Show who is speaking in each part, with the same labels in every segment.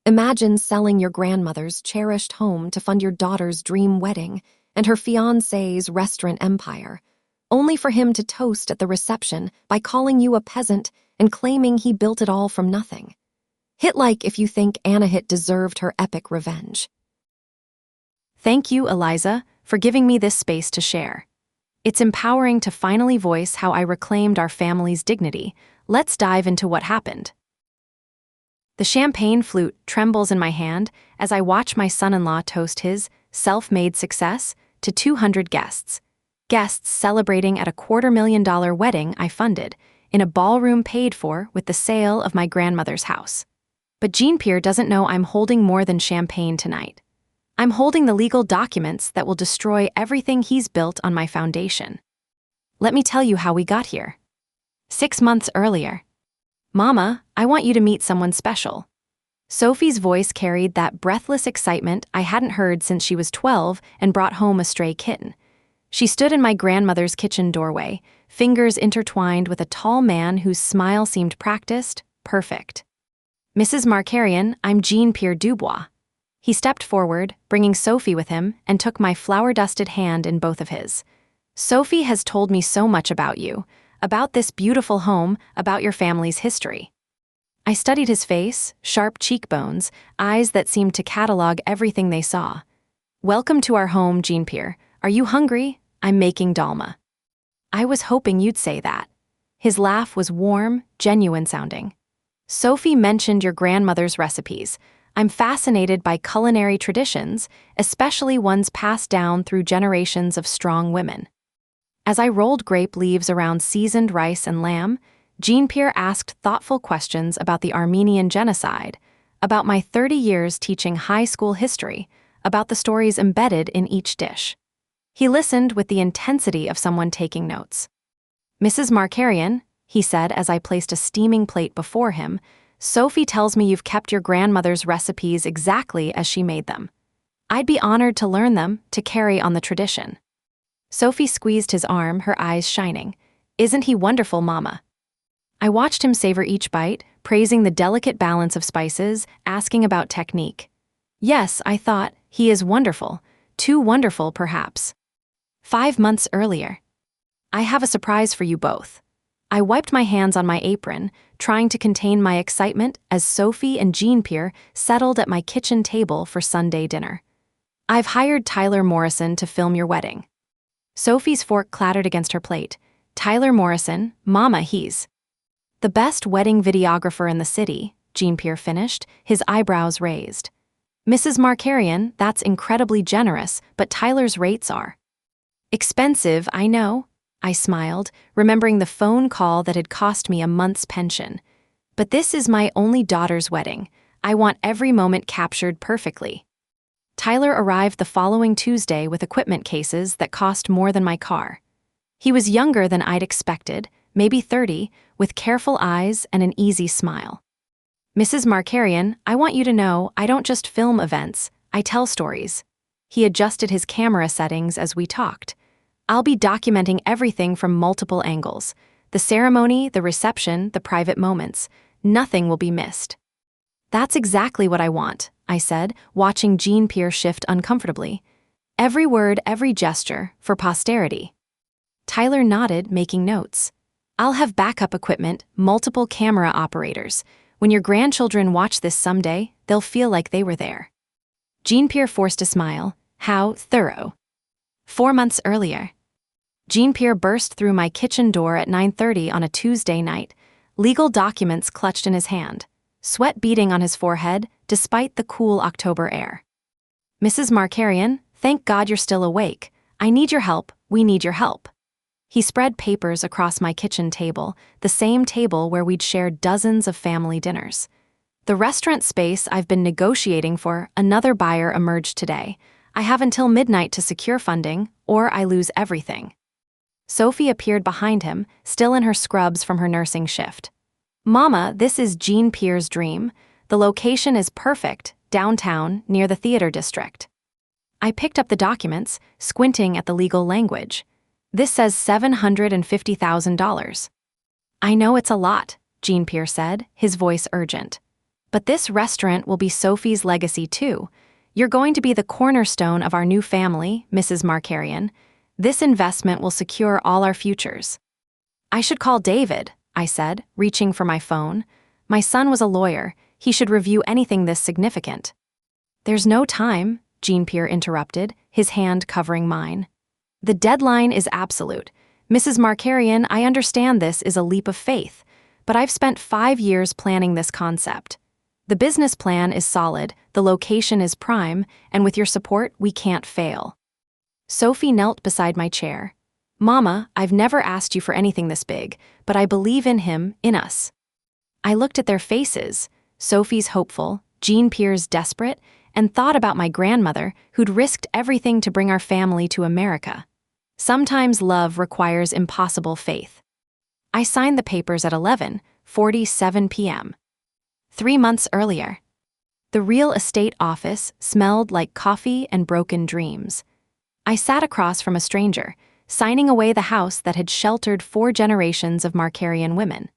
Speaker 1: Imagine selling your grandmother's cherished home to fund your daughter's dream wedding and her fiancé's restaurant empire, only for him to toast at the reception by calling you a peasant and claiming he built it all from nothing. Hit like if you think Anahit deserved her epic revenge.
Speaker 2: Thank you, Eliza, for giving me this space to share. It's empowering to finally voice how I reclaimed our family's dignity. Let's dive into what happened. The champagne flute trembles in my hand as I watch my son-in-law toast his self-made success to 200 guests. Guests celebrating at a $250,000 wedding I funded in a ballroom paid for with the sale of my grandmother's house. But Jean-Pierre doesn't know I'm holding more than champagne tonight. I'm holding the legal documents that will destroy everything he's built on my foundation. Let me tell you how we got here. 6 months earlier. Mama, I want you to meet someone special. Sophie's voice carried that breathless excitement I hadn't heard since she was 12 and brought home a stray kitten. She stood in my grandmother's kitchen doorway, fingers intertwined with a tall man whose smile seemed practiced, perfect. Mrs. Markarian, I'm Jean-Pierre Dubois. He stepped forward, bringing Sophie with him, and took my flour-dusted hand in both of his. Sophie has told me so much about you, about this beautiful home, about your family's history. I studied his face, sharp cheekbones, eyes that seemed to catalog everything they saw. Welcome to our home, Jean-Pierre. Are you hungry? I'm making dolma. I was hoping you'd say that. His laugh was warm, genuine sounding. Sophie mentioned your grandmother's recipes. I'm fascinated by culinary traditions, especially ones passed down through generations of strong women. As I rolled grape leaves around seasoned rice and lamb, Jean-Pierre asked thoughtful questions about the Armenian genocide, about my 30 years teaching high school history, about the stories embedded in each dish. He listened with the intensity of someone taking notes. Mrs. Markarian, he said as I placed a steaming plate before him, Sophie tells me you've kept your grandmother's recipes exactly as she made them. I'd be honored to learn them, to carry on the tradition. Sophie squeezed his arm, her eyes shining. Isn't he wonderful, Mama? I watched him savor each bite, praising the delicate balance of spices, asking about technique. Yes, I thought, he is wonderful. Too wonderful, perhaps. 5 months earlier. I have a surprise for you both. I wiped my hands on my apron, trying to contain my excitement as Sophie and Jean-Pierre settled at my kitchen table for Sunday dinner. I've hired Tyler Morrison to film your wedding. Sophie's fork clattered against her plate. Tyler Morrison, Mama, he's the best wedding videographer in the city, Jean-Pierre finished, his eyebrows raised. Mrs. Markarian, that's incredibly generous, but Tyler's rates are expensive, I know. I smiled, remembering the phone call that had cost me a month's pension. But this is my only daughter's wedding. I want every moment captured perfectly. Tyler arrived the following Tuesday with equipment cases that cost more than my car. He was younger than I'd expected, maybe 30, with careful eyes and an easy smile. Mrs. Markarian, I want you to know I don't just film events, I tell stories. He adjusted his camera settings as we talked. I'll be documenting everything from multiple angles. The ceremony, the reception, the private moments. Nothing will be missed. That's exactly what I want, I said, watching Jean-Pierre shift uncomfortably. Every word, every gesture, for posterity. Tyler nodded, making notes. I'll have backup equipment, multiple camera operators. When your grandchildren watch this someday, they'll feel like they were there. Jean-Pierre forced a smile. How thorough. 4 months earlier. Jean-Pierre burst through my kitchen door at 9:30 on a Tuesday night, legal documents clutched in his hand, sweat beading on his forehead despite the cool October air. Mrs. Markarian, thank God you're still awake. I need your help, we need your help. He spread papers across my kitchen table, the same table where we'd shared dozens of family dinners. The restaurant space I've been negotiating for, another buyer emerged today. I have until midnight to secure funding, or I lose everything. Sophie appeared behind him, still in her scrubs from her nursing shift. Mama, this is Jean-Pierre's dream. The location is perfect, downtown, near the theater district. I picked up the documents, squinting at the legal language. This says $750,000. I know it's a lot, Jean-Pierre said, his voice urgent. But this restaurant will be Sophie's legacy too. You're going to be the cornerstone of our new family, Mrs. Markarian. This investment will secure all our futures. I should call David, I said, reaching for my phone. My son was a lawyer. He should review anything this significant. There's no time, Jean-Pierre interrupted, his hand covering mine. The deadline is absolute. Mrs. Markarian, I understand this is a leap of faith, but I've spent 5 years planning this concept. The business plan is solid, the location is prime, and with your support, we can't fail. Sophie knelt beside my chair. Mama, I've never asked you for anything this big, but I believe in him, in us. I looked at their faces, Sophie's hopeful, Jean-Pierre's desperate, and thought about my grandmother who'd risked everything to bring our family to America. Sometimes love requires impossible faith. I signed the papers at 11:47 p.m. 3 months earlier. The real estate office smelled like coffee and broken dreams. I sat across from a stranger, signing away the house that had sheltered 4 generations of Markarian women.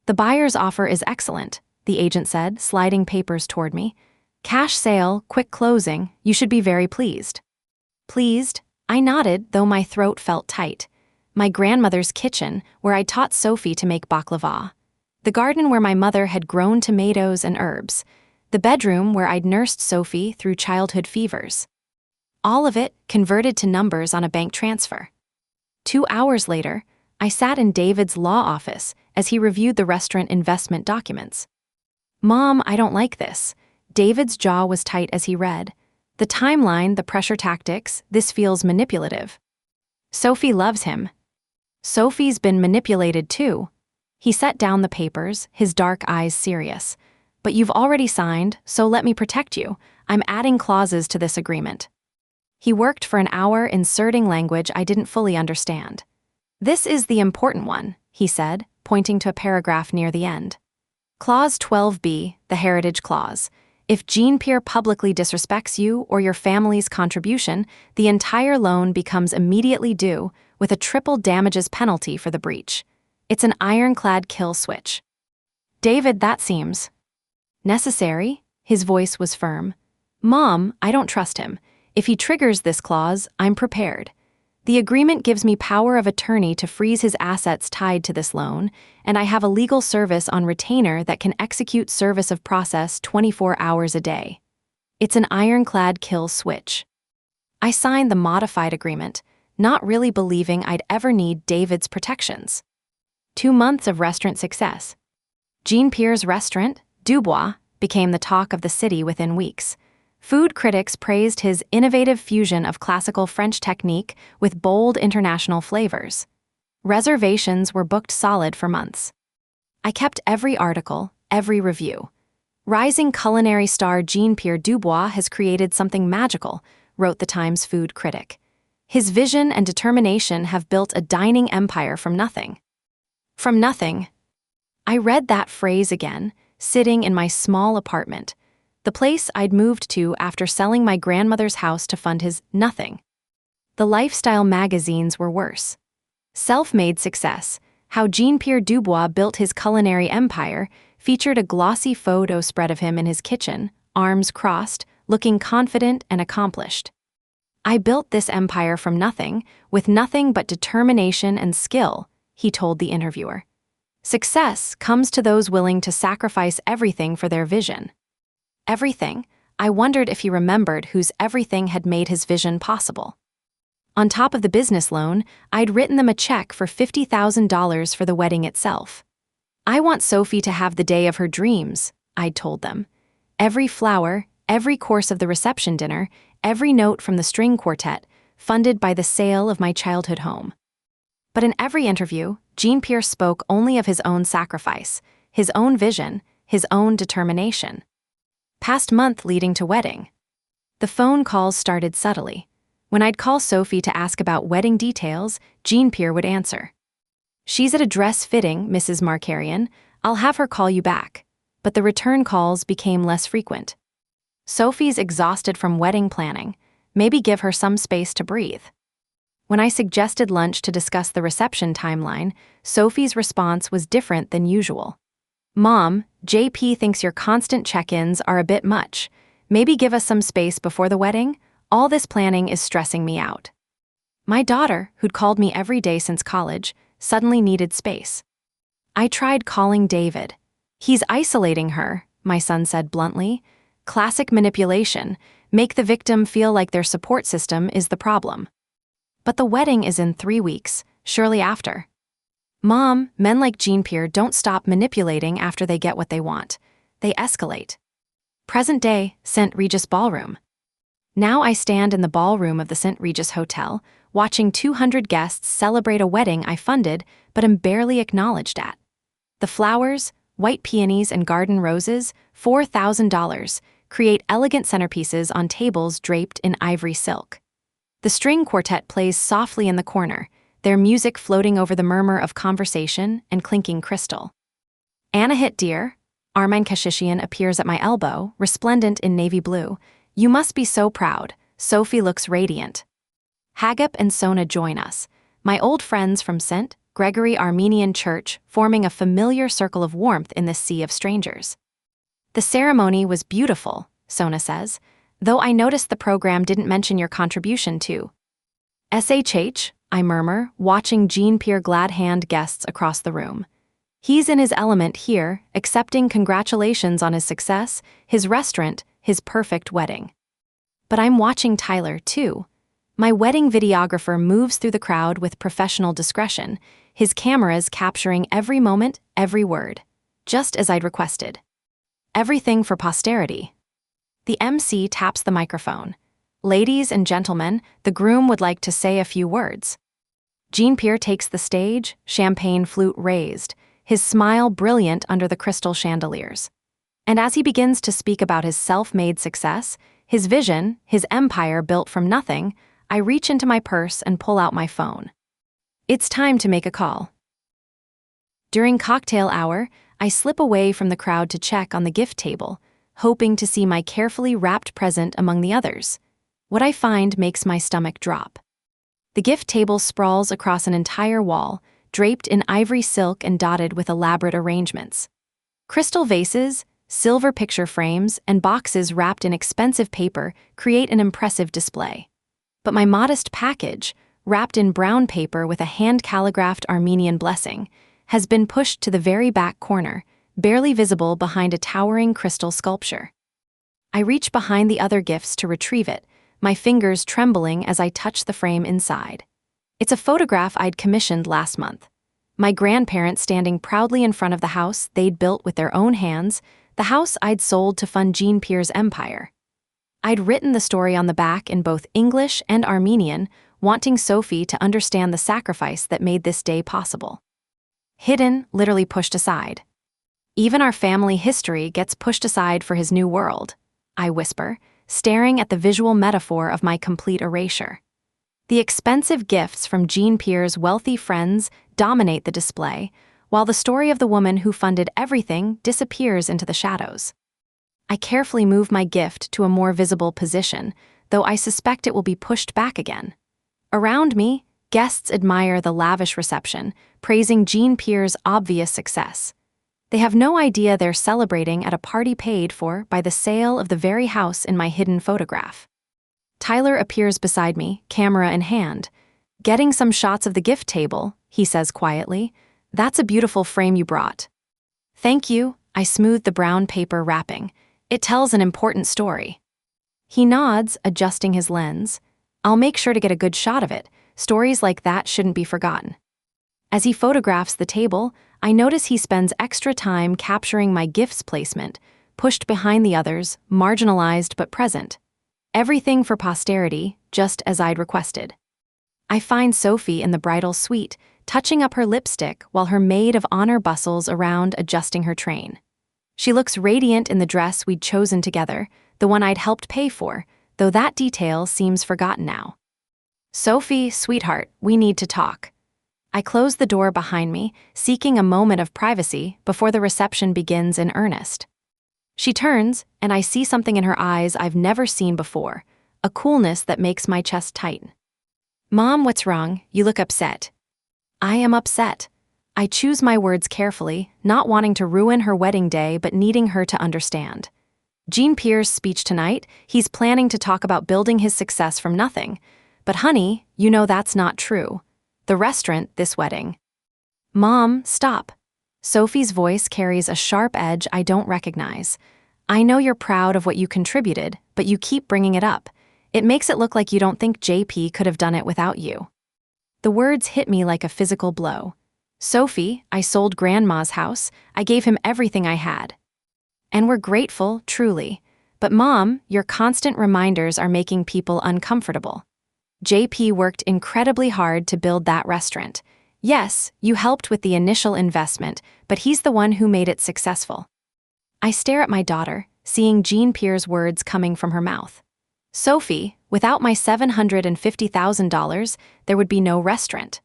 Speaker 2: The buyer's offer is excellent, the agent said, sliding papers toward me. Cash sale, quick closing, you should be very pleased. Pleased? I nodded, though my throat felt tight. My grandmother's kitchen, where I taught Sophie to make baklava. The garden where my mother had grown tomatoes and herbs. The bedroom where I'd nursed Sophie through childhood fevers. All of it converted to numbers on a bank transfer. 2 hours later, I sat in David's law office as he reviewed the restaurant investment documents. Mom, I don't like this. David's jaw was tight as he read. The timeline, the pressure tactics, this feels manipulative. Sophie loves him. Sophie's been manipulated too. He set down the papers, his dark eyes serious. But you've already signed, so let me protect you. I'm adding clauses to this agreement. He worked for an hour inserting language I didn't fully understand. This is the important one, he said, pointing to a paragraph near the end. Clause 12b, the Heritage Clause. If Jean-Pierre publicly disrespects you or your family's contribution, the entire loan becomes immediately due, with a triple damages penalty for the breach. It's an ironclad kill switch. David, that seems necessary. His voice was firm. Mom, I don't trust him. If he triggers this clause, I'm prepared. The agreement gives me power of attorney to freeze his assets tied to this loan, and I have a legal service on retainer that can execute service of process 24 hours a day. It's an ironclad kill switch. I signed the modified agreement, not really believing I'd ever need David's protections. 2 months of restaurant success. Jean-Pierre's restaurant, Dubois, became the talk of the city within weeks. Food critics praised his innovative fusion of classical French technique with bold international flavors. Reservations were booked solid for months. I kept every article, every review. Rising culinary star Jean-Pierre Dubois has created something magical, wrote the Times food critic. His vision and determination have built a dining empire from nothing. From nothing. I read that phrase again, sitting in my small apartment, the place I'd moved to after selling my grandmother's house to fund his nothing. The lifestyle magazines were worse. Self-Made Success, How Jean-Pierre Dubois Built His Culinary Empire, featured a glossy photo spread of him in his kitchen, arms crossed, looking confident and accomplished. I built this empire from nothing, with nothing but determination and skill, he told the interviewer. Success comes to those willing to sacrifice everything for their vision. Everything? I wondered if he remembered whose everything had made his vision possible. On top of the business loan, I'd written them a check for $50,000 for the wedding itself. I want Sophie to have the day of her dreams, I'd told them. Every flower, every course of the reception dinner, every note from the string quartet, funded by the sale of my childhood home. But in every interview, Jean-Pierre spoke only of his own sacrifice, his own vision, his own determination. Past month leading to wedding. The phone calls started subtly. When I'd call Sophie to ask about wedding details, Jean-Pierre would answer. She's at a dress fitting, Mrs. Markarian. I'll have her call you back. But the return calls became less frequent. Sophie's exhausted from wedding planning. Maybe give her some space to breathe. When I suggested lunch to discuss the reception timeline, Sophie's response was different than usual. Mom, JP thinks your constant check-ins are a bit much. Maybe give us some space before the wedding? All this planning is stressing me out. My daughter, who'd called me every day since college, suddenly needed space. I tried calling David. He's isolating her, my son said bluntly. Classic manipulation. Make the victim feel like their support system is the problem. But the wedding is in 3 weeks, surely after. Mom, men like Jean-Pierre don't stop manipulating after they get what they want. They escalate. Present day, St. Regis Ballroom. Now I stand in the ballroom of the St. Regis Hotel, watching 200 guests celebrate a wedding I funded but am barely acknowledged at. The flowers, white peonies and garden roses, $4,000, create elegant centerpieces on tables draped in ivory silk. The string quartet plays softly in the corner, their music floating over the murmur of conversation and clinking crystal. Anahit dear, Armine Kashishian appears at my elbow, resplendent in navy blue. You must be so proud. Sophie looks radiant. Hagop and Sona join us, my old friends from St. Gregory Armenian Church, forming a familiar circle of warmth in this sea of strangers. The ceremony was beautiful, Sona says, though I noticed the program didn't mention your contribution to. SHH, I murmur, watching Jean-Pierre glad-hand guests across the room. He's in his element here, accepting congratulations on his success, his restaurant, his perfect wedding. But I'm watching Tyler, too. My wedding videographer moves through the crowd with professional discretion, his cameras capturing every moment, every word, just as I'd requested. Everything for posterity. The MC taps the microphone. Ladies and gentlemen, the groom would like to say a few words. Jean-Pierre takes the stage, champagne flute raised, his smile brilliant under the crystal chandeliers. And as he begins to speak about his self-made success, his vision, his empire built from nothing, I reach into my purse and pull out my phone. It's time to make a call. During cocktail hour, I slip away from the crowd to check on the gift table, hoping to see my carefully wrapped present among the others. What I find makes my stomach drop. The gift table sprawls across an entire wall, draped in ivory silk and dotted with elaborate arrangements. Crystal vases, silver picture frames, and boxes wrapped in expensive paper create an impressive display. But my modest package, wrapped in brown paper with a hand-calligraphed Armenian blessing, has been pushed to the very back corner, barely visible behind a towering crystal sculpture. I reach behind the other gifts to retrieve it, my fingers trembling as I touch the frame inside. It's a photograph I'd commissioned last month. My grandparents standing proudly in front of the house they'd built with their own hands, the house I'd sold to fund Jean-Pierre's empire. I'd written the story on the back in both English and Armenian, wanting Sophie to understand the sacrifice that made this day possible. Hidden, literally pushed aside. Even our family history gets pushed aside for his new world, I whisper, staring at the visual metaphor of my complete erasure. The expensive gifts from Jean-Pierre's wealthy friends dominate the display, while the story of the woman who funded everything disappears into the shadows. I carefully move my gift to a more visible position, though I suspect it will be pushed back again. Around me, guests admire the lavish reception, praising Jean-Pierre's obvious success. They have no idea they're celebrating at a party paid for by the sale of the very house in my hidden photograph. Tyler appears beside me, camera in hand. Getting some shots of the gift table, he says quietly. That's a beautiful frame you brought. Thank you, I smooth the brown paper wrapping. It tells an important story. He nods, adjusting his lens. I'll make sure to get a good shot of it. Stories like that shouldn't be forgotten. As he photographs the table, I notice he spends extra time capturing my gifts placement, pushed behind the others, marginalized but present. Everything for posterity, just as I'd requested. I find Sophie in the bridal suite, touching up her lipstick while her maid of honor bustles around adjusting her train. She looks radiant in the dress we'd chosen together, the one I'd helped pay for, though that detail seems forgotten now. Sophie, sweetheart, we need to talk. I close the door behind me, seeking a moment of privacy before the reception begins in earnest. She turns, and I see something in her eyes I've never seen before, a coolness that makes my chest tighten. Mom, what's wrong? You look upset. I am upset. I choose my words carefully, not wanting to ruin her wedding day but needing her to understand. Jean-Pierre's speech tonight, he's planning to talk about building his success from nothing. But honey, you know that's not true. The restaurant, this wedding. Mom, stop. Sophie's voice carries a sharp edge I don't recognize. I know you're proud of what you contributed, but you keep bringing it up. It makes it look like you don't think JP could have done it without you. The words hit me like a physical blow. Sophie, I sold Grandma's house. I gave him everything I had. And we're grateful, truly. But Mom, your constant reminders are making people uncomfortable. JP worked incredibly hard to build that restaurant. Yes, you helped with the initial investment, but he's the one who made it successful. I stare at my daughter, seeing Jean-Pierre's words coming from her mouth. Sophie, without my $750,000, there would be no restaurant.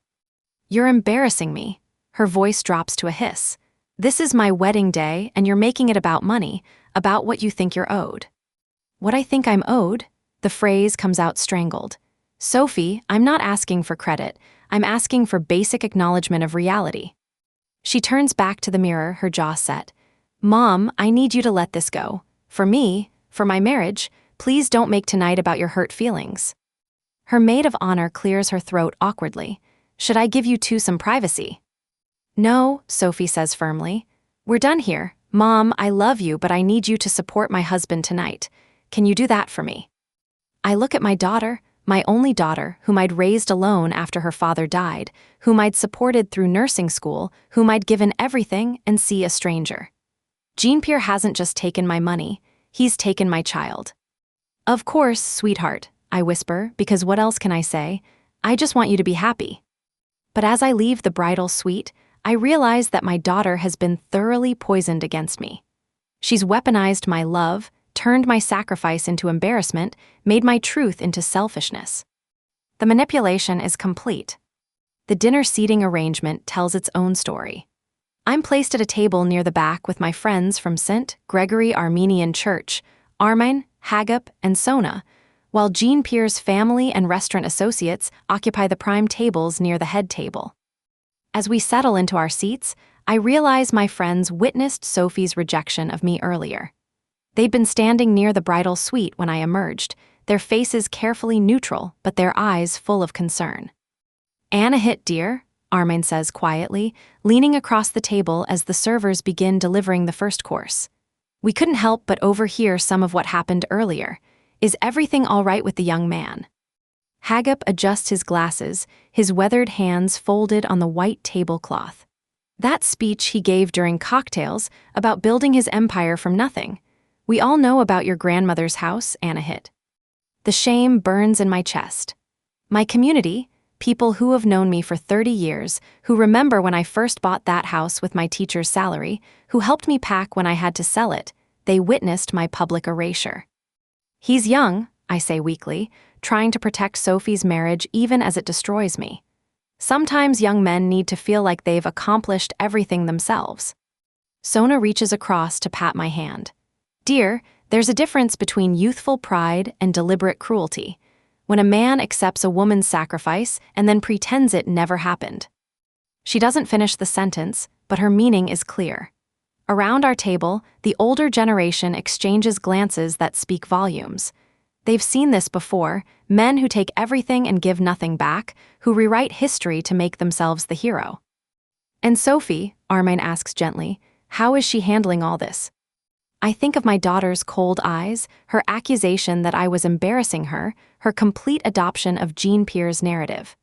Speaker 2: You're embarrassing me. Her voice drops to a hiss. This is my wedding day, and you're making it about money, about what you think you're owed. What I think I'm owed? The phrase comes out strangled. Sophie, I'm not asking for credit. I'm asking for basic acknowledgement of reality. She turns back to the mirror, her jaw set. Mom, I need you to let this go. For me, for my marriage, please don't make tonight about your hurt feelings. Her maid of honor clears her throat awkwardly. Should I give you two some privacy? No, Sophie says firmly. We're done here. Mom, I love you, but I need you to support my husband tonight. Can you do that for me? I look at my daughter, my only daughter, whom I'd raised alone after her father died, whom I'd supported through nursing school, whom I'd given everything, and see a stranger. Jean-Pierre hasn't just taken my money, he's taken my child. Of course, sweetheart, I whisper, because what else can I say? I just want you to be happy. But as I leave the bridal suite, I realize that my daughter has been thoroughly poisoned against me. She's weaponized my love, turned my sacrifice into embarrassment, made my truth into selfishness. The manipulation is complete. The dinner seating arrangement tells its own story. I'm placed at a table near the back with my friends from St. Gregory Armenian Church, Armin, Hagup, and Sona, while Jean-Pierre's family and restaurant associates occupy the prime tables near the head table. As we settle into our seats, I realize my friends witnessed Sophie's rejection of me earlier. They'd been standing near the bridal suite when I emerged, their faces carefully neutral, but their eyes full of concern. Anahit, dear, Armin says quietly, leaning across the table as the servers begin delivering the first course. We couldn't help but overhear some of what happened earlier. Is everything all right with the young man? Hagup adjusts his glasses, his weathered hands folded on the white tablecloth. That speech he gave during cocktails about building his empire from nothing. We all know about your grandmother's house, Anahit. The shame burns in my chest. My community, people who have known me for 30 years, who remember when I first bought that house with my teacher's salary, who helped me pack when I had to sell it, they witnessed my public erasure. He's young, I say weakly, trying to protect Sophie's marriage even as it destroys me. Sometimes young men need to feel like they've accomplished everything themselves. Sona reaches across to pat my hand. Dear, there's a difference between youthful pride and deliberate cruelty. When a man accepts a woman's sacrifice and then pretends it never happened. She doesn't finish the sentence, but her meaning is clear. Around our table, the older generation exchanges glances that speak volumes. They've seen this before, men who take everything and give nothing back, who rewrite history to make themselves the hero. And Sophie, Armin asks gently, how is she handling all this? I think of my daughter's cold eyes, her accusation that I was embarrassing her, her complete adoption of Jean-Pierre's narrative.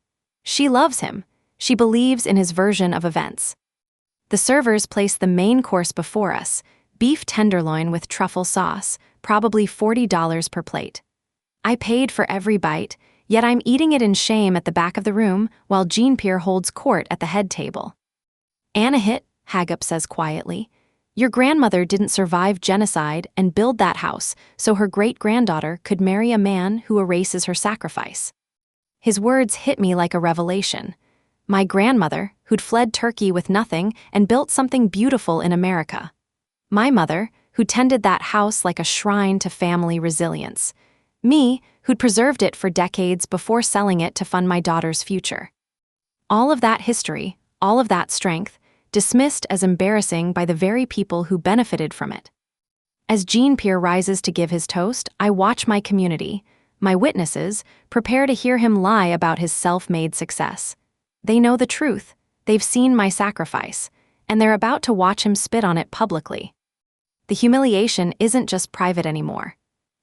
Speaker 2: She loves him. She believes in his version of events. The servers place the main course before us, beef tenderloin with truffle sauce, probably $40 per plate. I paid for every bite, yet I'm eating it in shame at the back of the room while Jean-Pierre holds court at the head table. Anahit, Hagup says quietly, your grandmother didn't survive genocide and build that house so her great-granddaughter could marry a man who erases her sacrifice. His words hit me like a revelation. My grandmother, who'd fled Turkey with nothing and built something beautiful in America. My mother, who tended that house like a shrine to family resilience. Me, who'd preserved it for decades before selling it to fund my daughter's future. All of that history, All of that strength, dismissed as embarrassing by the very people who benefited from it. As Jean-Pierre rises to give his toast, I watch my community, my witnesses, prepare to hear him lie about his self-made success. They know the truth, they've seen my sacrifice, and they're about to watch him spit on it publicly. The humiliation isn't just private anymore.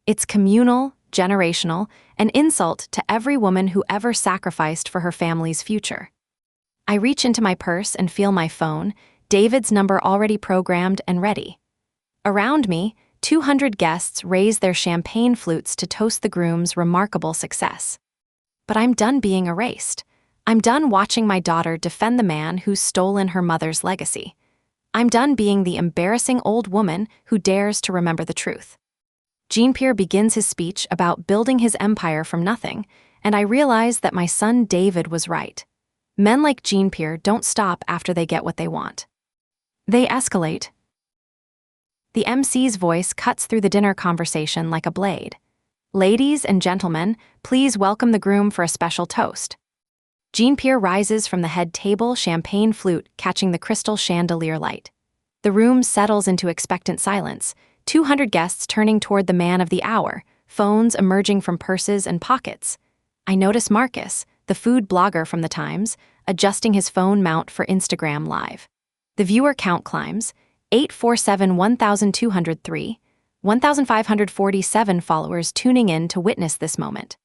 Speaker 2: It's communal, generational, an insult to every woman who ever sacrificed for her family's future. I reach into my purse and feel my phone, David's number already programmed and ready. Around me, 200 guests raise their champagne flutes to toast the groom's remarkable success. But I'm done being erased. I'm done watching my daughter defend the man who's stolen her mother's legacy. I'm done being the embarrassing old woman who dares to remember the truth. Jean-Pierre begins his speech about building his empire from nothing, and I realize that my son David was right. Men like Jean-Pierre don't stop after they get what they want. They escalate. The MC's voice cuts through the dinner conversation like a blade. Ladies and gentlemen, please welcome the groom for a special toast. Jean-Pierre rises from the head table, champagne flute catching the crystal chandelier light. The room settles into expectant silence, 200 guests turning toward the man of the hour, phones emerging from purses and pockets. I notice Marcus, the food blogger from the Times, adjusting his phone mount for Instagram Live. The viewer count climbs, 847-1203, 1,547 followers tuning in to witness this moment.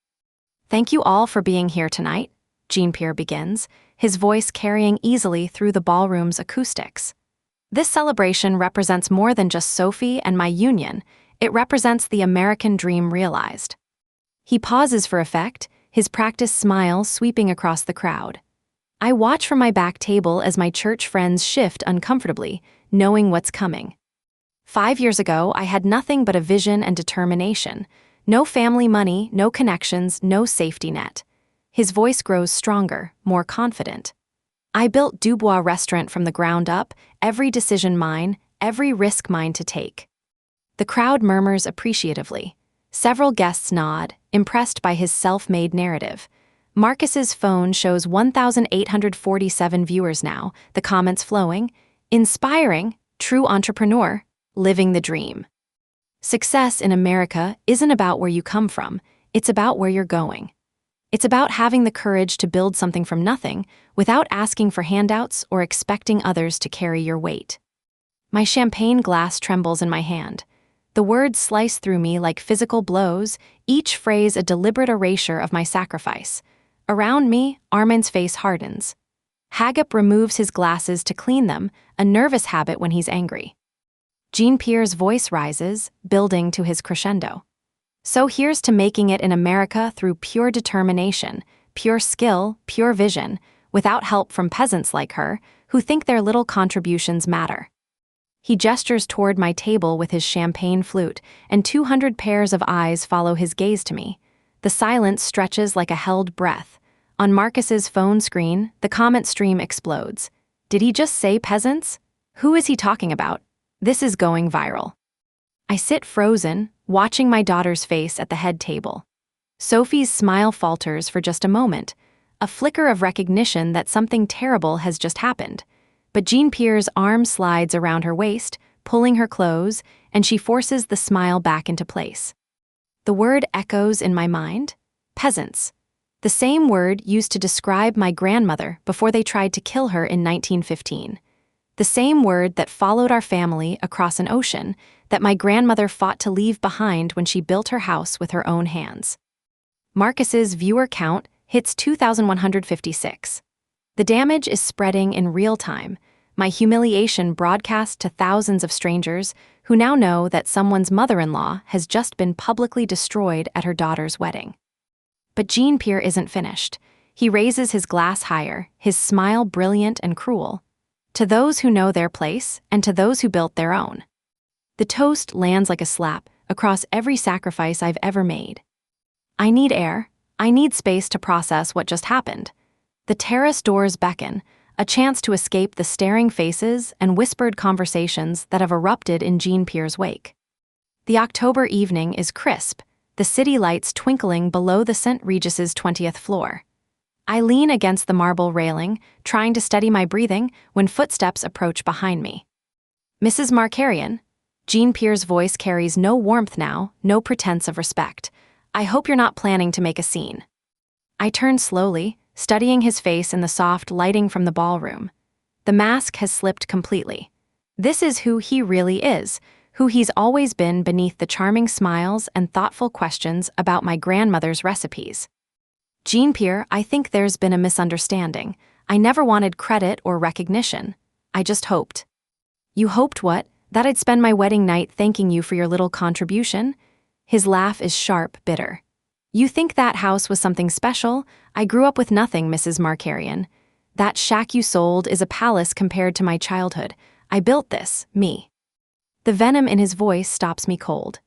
Speaker 2: Thank you all for being here tonight, Jean-Pierre begins, his voice carrying easily through the ballroom's acoustics. This celebration represents more than just Sophie and my union, it represents the American dream realized. He pauses for effect, his practiced smile sweeping across the crowd. I watch from my back table as my church friends shift uncomfortably, knowing what's coming. 5 years ago, I had nothing but a vision and determination. No family money, no connections, no safety net. His voice grows stronger, more confident. I built Dubois Restaurant from the ground up, every decision mine, every risk mine to take. The crowd murmurs appreciatively. Several guests nod, impressed by his self-made narrative. Marcus's phone shows 1,847 viewers now, the comments flowing. Inspiring, true entrepreneur, living the dream. Success in America isn't about where you come from, it's about where you're going. It's about having the courage to build something from nothing without asking for handouts or expecting others to carry your weight. My champagne glass trembles in my hand. The words slice through me like physical blows, each phrase a deliberate erasure of my sacrifice. Around me, Armand's face hardens. Hagup removes his glasses to clean them, a nervous habit when he's angry. Jean-Pierre's voice rises, building to his crescendo. So here's to making it in America through pure determination, pure skill, pure vision, without help from peasants like her, who think their little contributions matter. He gestures toward my table with his champagne flute, and 200 pairs of eyes follow his gaze to me. The silence stretches like a held breath. On Marcus's phone screen, the comment stream explodes. Did he just say peasants? Who is he talking about? This is going viral. I sit frozen, watching my daughter's face at the head table. Sophie's smile falters for just a moment, a flicker of recognition that something terrible has just happened. But Jean-Pierre's arm slides around her waist, pulling her close, and she forces the smile back into place. The word echoes in my mind. Peasants. The same word used to describe my grandmother before they tried to kill her in 1915. The same word that followed our family across an ocean that my grandmother fought to leave behind when she built her house with her own hands. Marcus's viewer count hits 2,156. The damage is spreading in real time, my humiliation broadcast to thousands of strangers who now know that someone's mother-in-law has just been publicly destroyed at her daughter's wedding. But Jean-Pierre isn't finished. He raises his glass higher, his smile brilliant and cruel. To those who know their place, and to those who built their own. The toast lands like a slap across every sacrifice I've ever made. I need air. I need space to process what just happened. The terrace doors beckon, a chance to escape the staring faces and whispered conversations that have erupted in Jean-Pierre's wake. The October evening is crisp, the city lights twinkling below the St. Regis's 20th floor. I lean against the marble railing, trying to steady my breathing when footsteps approach behind me. Mrs. Markarian. Jean-Pierre's voice carries no warmth now, no pretense of respect. I hope you're not planning to make a scene. I turn slowly, studying his face in the soft lighting from the ballroom. The mask has slipped completely. This is who he really is, who he's always been beneath the charming smiles and thoughtful questions about my grandmother's recipes. Jean-Pierre, I think there's been a misunderstanding. I never wanted credit or recognition. I just hoped. You hoped what? That I'd spend my wedding night thanking you for your little contribution? His laugh is sharp, bitter. You think that house was something special? I grew up with nothing, Mrs. Markarian. That shack you sold is a palace compared to my childhood. I built this, me. The venom in his voice stops me cold.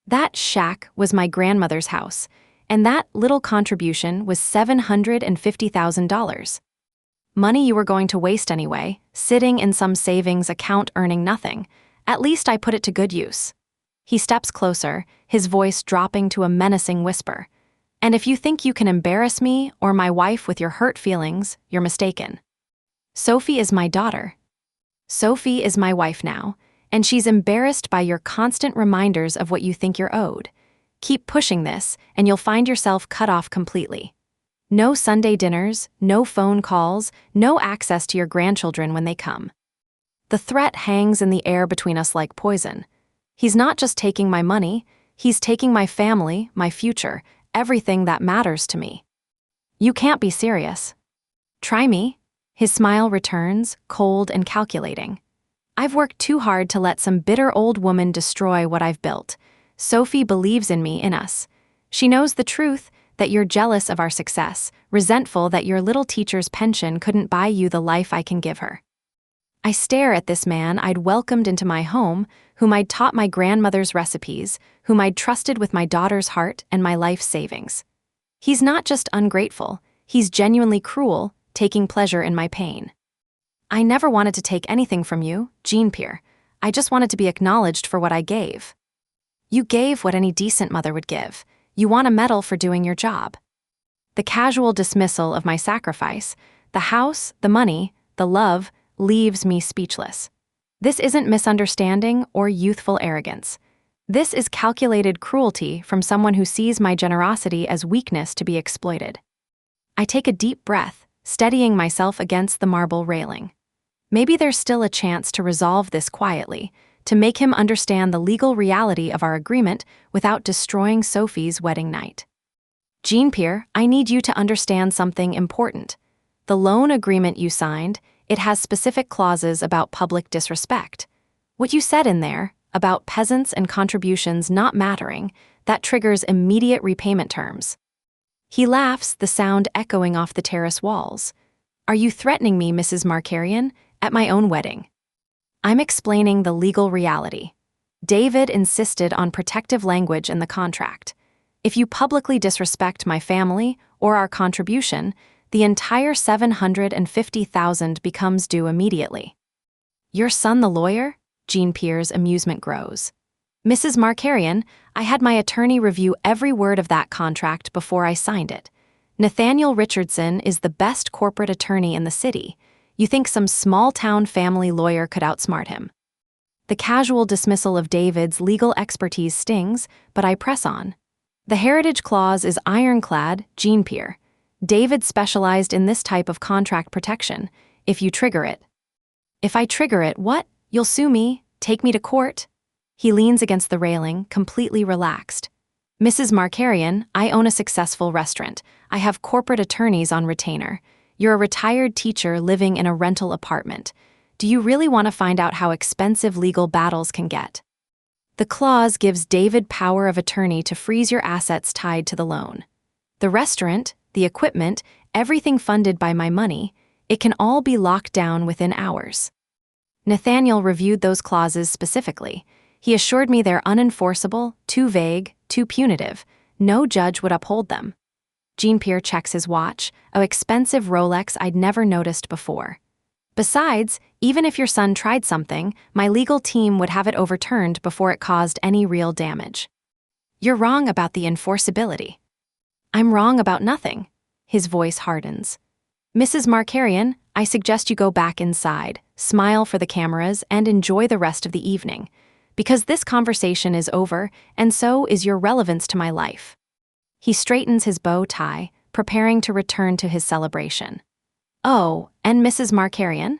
Speaker 2: That shack was my grandmother's house, and that little contribution was $750,000. Money you were going to waste anyway, sitting in some savings account earning nothing. At least I put it to good use. He steps closer, his voice dropping to a menacing whisper. And if you think you can embarrass me or my wife with your hurt feelings, you're mistaken. Sophie is my daughter. Sophie is my wife now, and she's embarrassed by your constant reminders of what you think you're owed. Keep pushing this, and you'll find yourself cut off completely. No Sunday dinners, no phone calls, no access to your grandchildren when they come. The threat hangs in the air between us like poison. He's not just taking my money, he's taking my family, my future, everything that matters to me. You can't be serious. Try me. His smile returns, cold and calculating. I've worked too hard to let some bitter old woman destroy what I've built. Sophie believes in me, in us. She knows the truth, that you're jealous of our success, resentful that your little teacher's pension couldn't buy you the life I can give her. I stare at this man I'd welcomed into my home, whom I'd taught my grandmother's recipes, whom I'd trusted with my daughter's heart and my life savings. He's not just ungrateful, he's genuinely cruel, taking pleasure in my pain. I never wanted to take anything from you, Jean-Pierre. I just wanted to be acknowledged for what I gave. You gave what any decent mother would give. You want a medal for doing your job. The casual dismissal of my sacrifice, the house, the money, the love, leaves me speechless. This isn't misunderstanding or youthful arrogance. This is calculated cruelty from someone who sees my generosity as weakness to be exploited. I take a deep breath, steadying myself against the marble railing. Maybe there's still a chance to resolve this quietly, to make him understand the legal reality of our agreement without destroying Sophie's wedding night. Jean-Pierre, I need you to understand something important. The loan agreement you signed, it has specific clauses about public disrespect. What you said in there, about peasants and contributions not mattering, that triggers immediate repayment terms. He laughs, the sound echoing off the terrace walls. Are you threatening me, Mrs. Markarian, at my own wedding? I'm explaining the legal reality. David insisted on protective language in the contract. If you publicly disrespect my family or our contribution, the entire $750,000 becomes due immediately. Your son the lawyer? Jean-Pierre's amusement grows. Mrs. Markarian, I had my attorney review every word of that contract before I signed it. Nathaniel Richardson is the best corporate attorney in the city. You think some small-town family lawyer could outsmart him. The casual dismissal of David's legal expertise stings, but I press on. The heritage clause is ironclad, Jean-Pierre. David specialized in this type of contract protection, if you trigger it. If I trigger it, what? You'll sue me? Take me to court? He leans against the railing, completely relaxed. Mrs. Markarian, I own a successful restaurant. I have corporate attorneys on retainer. You're a retired teacher living in a rental apartment. Do you really want to find out how expensive legal battles can get? The clause gives David power of attorney to freeze your assets tied to the loan. The restaurant, the equipment, everything funded by my money, it can all be locked down within hours. Nathaniel reviewed those clauses specifically. He assured me they're unenforceable, too vague, too punitive. No judge would uphold them. Jean-Pierre checks his watch, an expensive Rolex I'd never noticed before. Besides, even if your son tried something, my legal team would have it overturned before it caused any real damage. You're wrong about the enforceability. I'm wrong about nothing. His voice hardens. Mrs. Markarian, I suggest you go back inside, smile for the cameras, and enjoy the rest of the evening. Because this conversation is over, and so is your relevance to my life. He straightens his bow tie, preparing to return to his celebration. Oh, and Mrs. Markarian,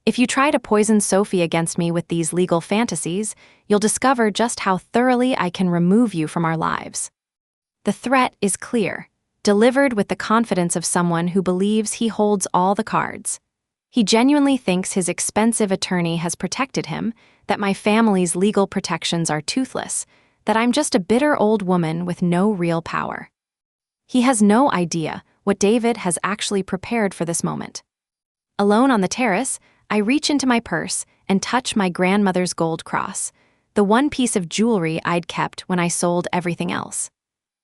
Speaker 2: if you try to poison Sophie against me with these legal fantasies, you'll discover just how thoroughly I can remove you from our lives. The threat is clear, delivered with the confidence of someone who believes he holds all the cards. He genuinely thinks his expensive attorney has protected him, that my family's legal protections are toothless, that I'm just a bitter old woman with no real power. He has no idea what David has actually prepared for this moment. Alone on the terrace, I reach into my purse and touch my grandmother's gold cross, the one piece of jewelry I'd kept when I sold everything else.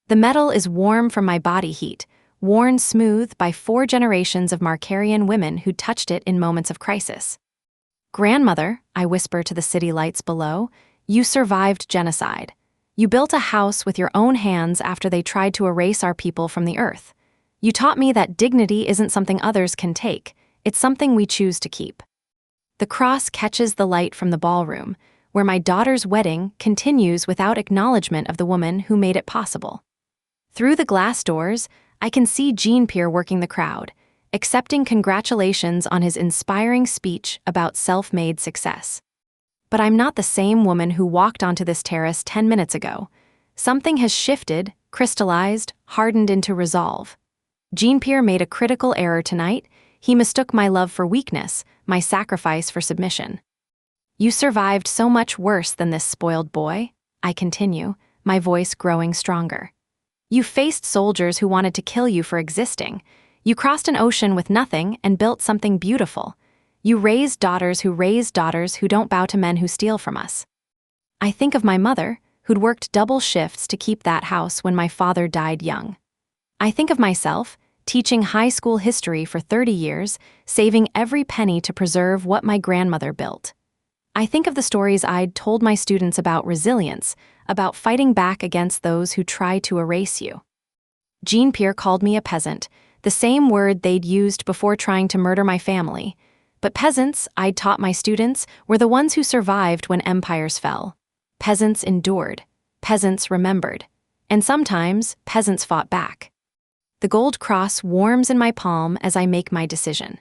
Speaker 2: The metal is warm from my body heat, worn smooth by 4 generations of Markarian women who touched it in moments of crisis. Grandmother, I whisper to the city lights below, you survived genocide. You built a house with your own hands after they tried to erase our people from the earth. You taught me that dignity isn't something others can take, it's something we choose to keep. The cross catches the light from the ballroom, where my daughter's wedding continues without acknowledgement of the woman who made it possible. Through the glass doors, I can see Jean-Pierre working the crowd, accepting congratulations on his inspiring speech about self-made success. But I'm not the same woman who walked onto this terrace 10 minutes ago. Something has shifted, crystallized, hardened into resolve. Jean-Pierre made a critical error tonight. He mistook my love for weakness, my sacrifice for submission. You survived so much worse than this spoiled boy, I continue, my voice growing stronger. You faced soldiers who wanted to kill you for existing. You crossed an ocean with nothing and built something beautiful. You raised daughters who don't bow to men who steal from us. I think of my mother, who'd worked double shifts to keep that house when my father died young. I think of myself, teaching high school history for 30 years, saving every penny to preserve what my grandmother built. I think of the stories I'd told my students about resilience, about fighting back against those who try to erase you. Jean-Pierre called me a peasant, the same word they'd used before trying to murder my family. But peasants, I'd taught my students, were the ones who survived when empires fell. Peasants endured. Peasants remembered. And sometimes, peasants fought back. The gold cross warms in my palm as I make my decision.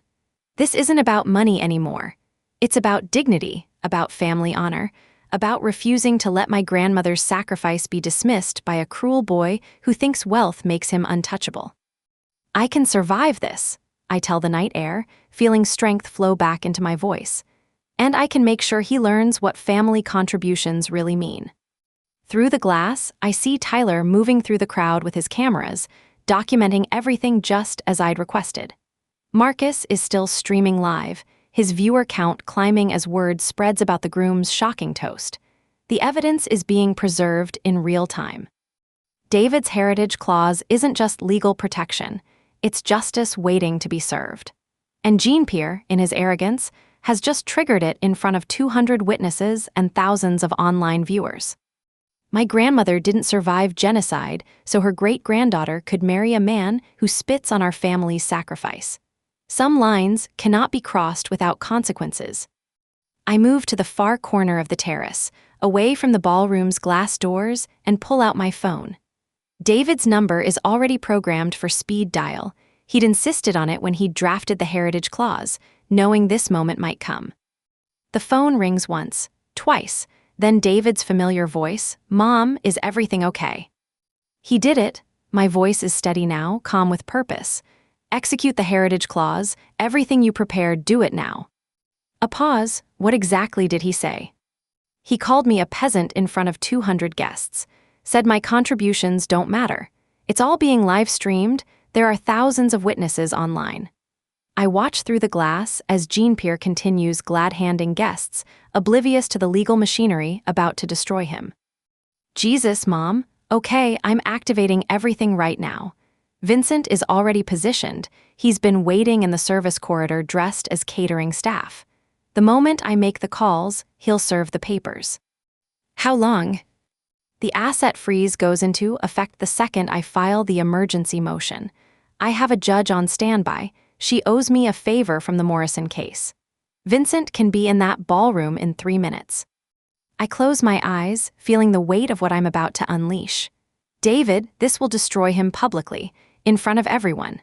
Speaker 2: This isn't about money anymore. It's about dignity, about family honor, about refusing to let my grandmother's sacrifice be dismissed by a cruel boy who thinks wealth makes him untouchable. I can survive this, I tell the night air, feeling strength flow back into my voice. And I can make sure he learns what family contributions really mean. Through the glass, I see Tyler moving through the crowd with his cameras, documenting everything just as I'd requested. Marcus is still streaming live, his viewer count climbing as word spreads about the groom's shocking toast. The evidence is being preserved in real time. David's heritage clause isn't just legal protection, it's justice waiting to be served. And Jean-Pierre, in his arrogance, has just triggered it in front of 200 witnesses and thousands of online viewers. My grandmother didn't survive genocide, so her great-granddaughter could marry a man who spits on our family's sacrifice. Some lines cannot be crossed without consequences. I move to the far corner of the terrace, away from the ballroom's glass doors, and pull out my phone. David's number is already programmed for speed dial. He'd insisted on it when he drafted the heritage clause, knowing this moment might come. The phone rings once, twice, then David's familiar voice, "Mom, is everything okay?" He did it. My voice is steady now, calm with purpose. Execute the heritage clause. Everything you prepared, do it now. A pause. What exactly did he say? He called me a peasant in front of 200 guests. Said my contributions don't matter. It's all being live-streamed. There are thousands of witnesses online. I watch through the glass as Jean-Pierre continues glad-handing guests, oblivious to the legal machinery about to destroy him. Jesus, Mom. Okay, I'm activating everything right now. Vincent is already positioned. He's been waiting in the service corridor dressed as catering staff. The moment I make the calls, he'll serve the papers. How long? The asset freeze goes into effect the second I file the emergency motion. I have a judge on standby. She owes me a favor from the Morrison case. Vincent can be in that ballroom in 3 minutes. I close my eyes, feeling the weight of what I'm about to unleash. David, this will destroy him publicly, in front of everyone.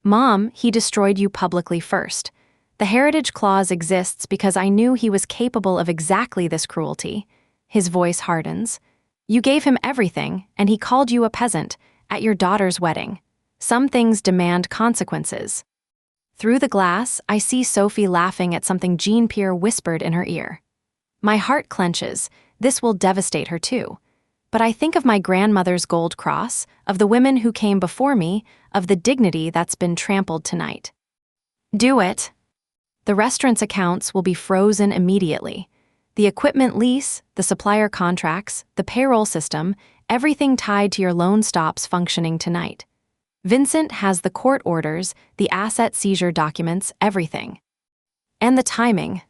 Speaker 2: Mom, he destroyed you publicly first. The heritage clause exists because I knew he was capable of exactly this cruelty. His voice hardens. You gave him everything, and he called you a peasant, at your daughter's wedding. Some things demand consequences. Through the glass, I see Sophie laughing at something Jean-Pierre whispered in her ear. My heart clenches. This will devastate her too. But I think of my grandmother's gold cross, of the women who came before me, of the dignity that's been trampled tonight. Do it. The restaurant's accounts will be frozen immediately. The equipment lease, the supplier contracts, the payroll system, everything tied to your loan stops functioning tonight. Vincent has the court orders, the asset seizure documents, everything. And the timing.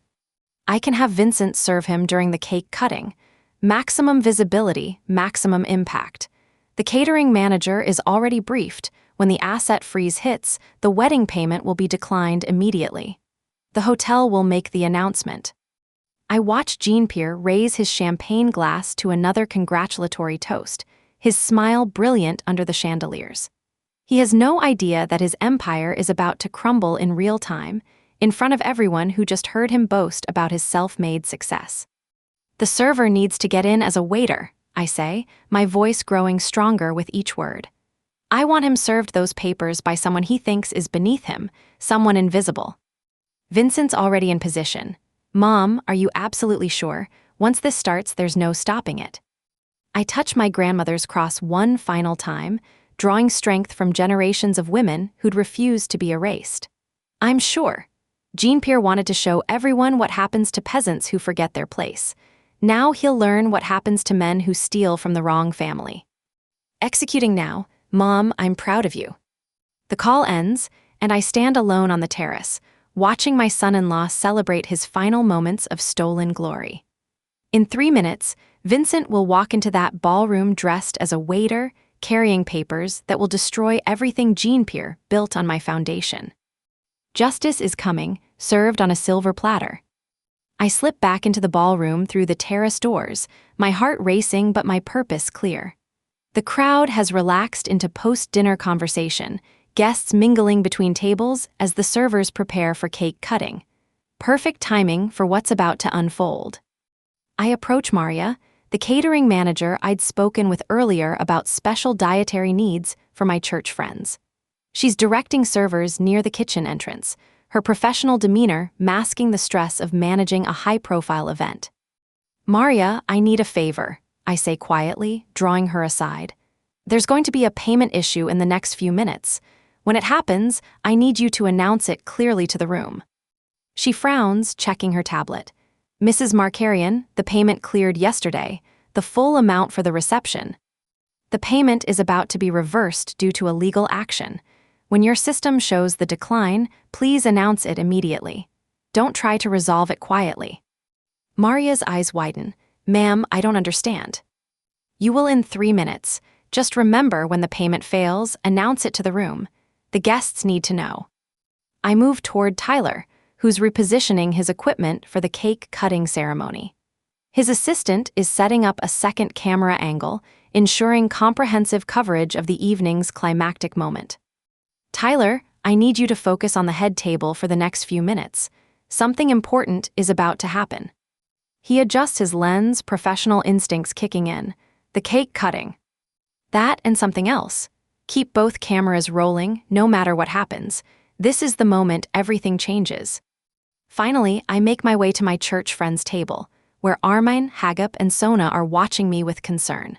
Speaker 2: I can have Vincent serve him during the cake cutting. Maximum visibility, maximum impact. The catering manager is already briefed. When the asset freeze hits, the wedding payment will be declined immediately. The hotel will make the announcement. I watch Jean-Pierre raise his champagne glass to another congratulatory toast, his smile brilliant under the chandeliers. He has no idea that his empire is about to crumble in real time, in front of everyone who just heard him boast about his self-made success. The server needs to get in as a waiter, I say, my voice growing stronger with each word. I want him served those papers by someone he thinks is beneath him, someone invisible. Vincent's already in position. Mom, are you absolutely sure? Once this starts, there's no stopping it. I touch my grandmother's cross one final time, drawing strength from generations of women who'd refused to be erased. I'm sure. Jean-Pierre wanted to show everyone what happens to peasants who forget their place. Now he'll learn what happens to men who steal from the wrong family. Executing now. Mom, I'm proud of you. The call ends, and I stand alone on the terrace, watching my son-in-law celebrate his final moments of stolen glory. In 3 minutes, Vincent will walk into that ballroom dressed as a waiter, carrying papers that will destroy everything Jean-Pierre built on my foundation. Justice is coming, served on a silver platter. I slip back into the ballroom through the terrace doors, my heart racing but my purpose clear. The crowd has relaxed into post-dinner conversation, guests mingling between tables as the servers prepare for cake cutting. Perfect timing for what's about to unfold. I approach Maria, the catering manager I'd spoken with earlier about special dietary needs for my church friends. She's directing servers near the kitchen entrance, her professional demeanor masking the stress of managing a high-profile event. Maria, I need a favor, I say quietly, drawing her aside. There's going to be a payment issue in the next few minutes. When it happens, I need you to announce it clearly to the room. She frowns, checking her tablet. Mrs. Markarian, the payment cleared yesterday, the full amount for the reception. The payment is about to be reversed due to a legal action. When your system shows the decline, please announce it immediately. Don't try to resolve it quietly. Maria's eyes widen. Ma'am, I don't understand. You will in 3 minutes. Just remember when the payment fails, announce it to the room. The guests need to know. I move toward Tyler, who's repositioning his equipment for the cake cutting ceremony. His assistant is setting up a second camera angle, ensuring comprehensive coverage of the evening's climactic moment. Tyler, I need you to focus on the head table for the next few minutes. Something important is about to happen. He adjusts his lens, professional instincts kicking in. The cake cutting. That and something else. Keep both cameras rolling, no matter what happens. This is the moment everything changes. Finally, I make my way to my church friends' table, where Armine, Hagup, and Sona are watching me with concern.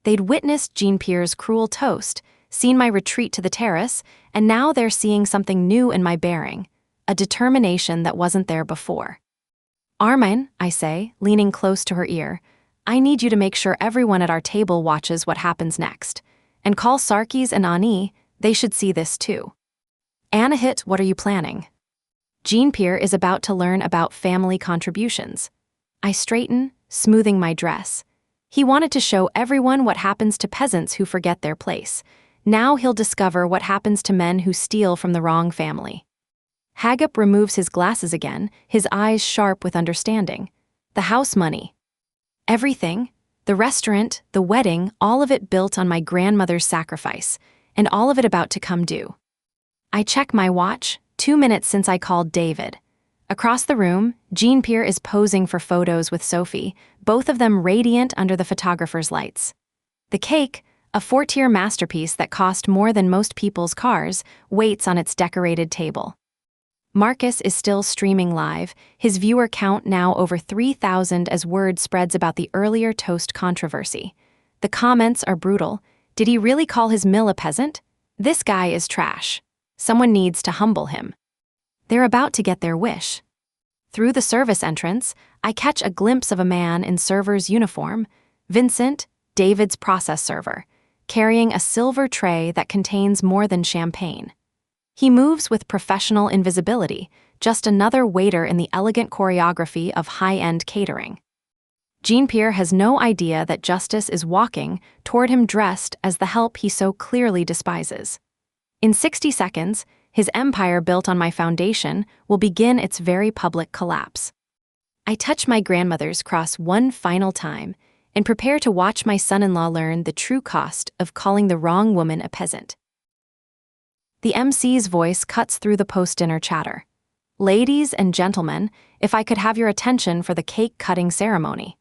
Speaker 2: They'd witnessed Jean-Pierre's cruel toast, seen my retreat to the terrace, and now they're seeing something new in my bearing, a determination that wasn't there before. Armine, I say, leaning close to her ear, I need you to make sure everyone at our table watches what happens next. And call Sarkis and Ani, they should see this too. Anahit, what are you planning? Jean-Pierre is about to learn about family contributions. I straighten, smoothing my dress. He wanted to show everyone what happens to peasants who forget their place. Now he'll discover what happens to men who steal from the wrong family. Hagup removes his glasses again, his eyes sharp with understanding. The house money. Everything, the restaurant, the wedding, all of it built on my grandmother's sacrifice, and all of it about to come due. I check my watch, 2 minutes since I called David. Across the room, Jean-Pierre is posing for photos with Sophie, both of them radiant under the photographer's lights. The cake, a 4-tier masterpiece that cost more than most people's cars, waits on its decorated table. Marcus is still streaming live, his viewer count now over 3,000 as word spreads about the earlier toast controversy. The comments are brutal. Did he really call his mill a peasant? This guy is trash. Someone needs to humble him. They're about to get their wish. Through the service entrance, I catch a glimpse of a man in server's uniform, Vincent, David's process server, carrying a silver tray that contains more than champagne. He moves with professional invisibility, just another waiter in the elegant choreography of high-end catering. Jean-Pierre has no idea that Justice is walking toward him dressed as the help he so clearly despises. In 60 seconds, his empire built on my foundation will begin its very public collapse. I touch my grandmother's cross one final time and prepare to watch my son-in-law learn the true cost of calling the wrong woman a peasant. The MC's voice cuts through the post-dinner chatter. Ladies and gentlemen, if I could have your attention for the cake-cutting ceremony.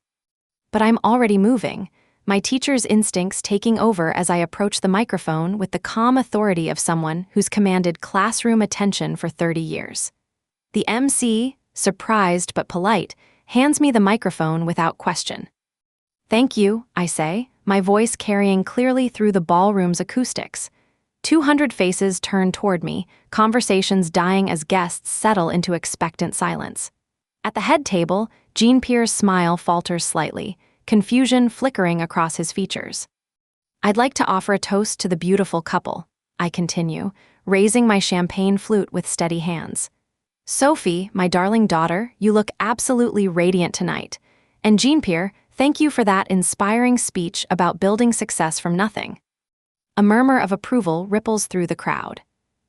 Speaker 2: But I'm already moving, my teacher's instincts taking over as I approach the microphone with the calm authority of someone who's commanded classroom attention for 30 years. The MC, surprised but polite, hands me the microphone without question. Thank you, I say, my voice carrying clearly through the ballroom's acoustics. 200 faces turn toward me, conversations dying as guests settle into expectant silence. At the head table, Jean-Pierre's smile falters slightly, confusion flickering across his features. I'd like to offer a toast to the beautiful couple, I continue, raising my champagne flute with steady hands. Sophie, my darling daughter, you look absolutely radiant tonight. And Jean-Pierre, thank you for that inspiring speech about building success from nothing. A murmur of approval ripples through the crowd.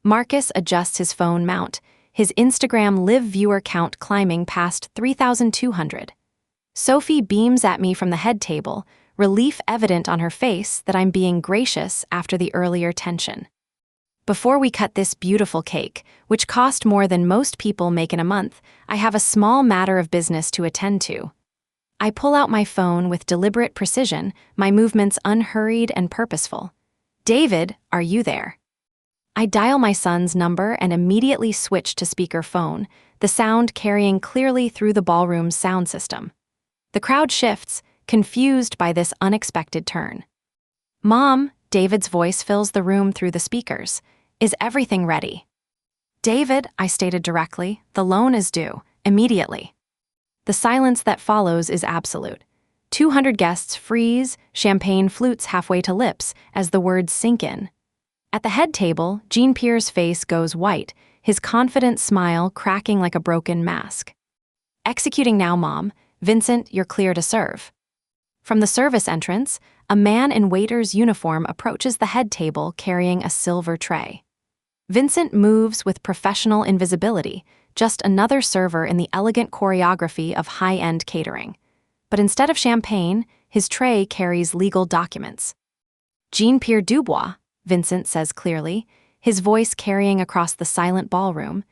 Speaker 2: Marcus adjusts his phone mount, his Instagram live viewer count climbing past 3,200. Sophie beams at me from the head table, relief evident on her face that I'm being gracious after the earlier tension. Before we cut this beautiful cake, which cost more than most people make in a month, I have a small matter of business to attend to. I pull out my phone with deliberate precision, my movements unhurried and purposeful. David, are you there? I dial my son's number and immediately switch to speakerphone, the sound carrying clearly through the ballroom's sound system. The crowd shifts, confused by this unexpected turn. Mom, David's voice fills the room through the speakers. Is everything ready? David, I stated directly, the loan is due, immediately. The silence that follows is absolute. 200 guests freeze, champagne flutes halfway to lips as the words sink in. At the head table, Jean-Pierre's face goes white, his confident smile cracking like a broken mask. Executing now, Mom. Vincent, you're clear to serve. From the service entrance, a man in waiter's uniform approaches the head table carrying a silver tray. Vincent moves with professional invisibility, just another server in the elegant choreography of high-end catering. But instead of champagne, his tray carries legal documents. Jean-Pierre Dubois, Vincent says clearly, his voice carrying across the silent ballroom,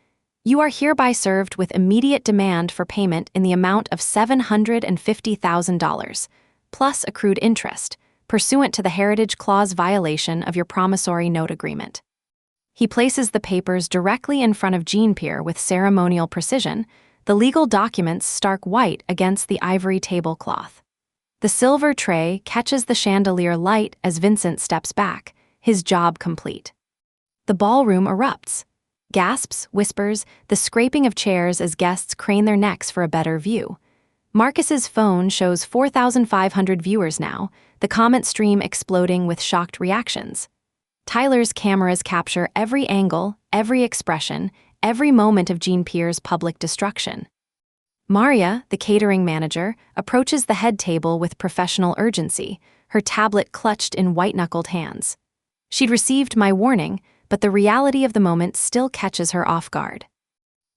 Speaker 2: you are hereby served with immediate demand for payment in the amount of $750,000, plus accrued interest, pursuant to the Heritage Clause violation of your promissory note agreement. He places the papers directly in front of Jean-Pierre with ceremonial precision, the legal documents stark white against the ivory tablecloth. The silver tray catches the chandelier light as Vincent steps back, his job complete. The ballroom erupts. Gasps, whispers, the scraping of chairs as guests crane their necks for a better view. Marcus's phone shows 4,500 viewers now, the comment stream exploding with shocked reactions. Tyler's cameras capture every angle, every expression, every moment of Jean-Pierre's public destruction. Maria, the catering manager, approaches the head table with professional urgency, her tablet clutched in white-knuckled hands. She'd received my warning, but the reality of the moment still catches her off guard.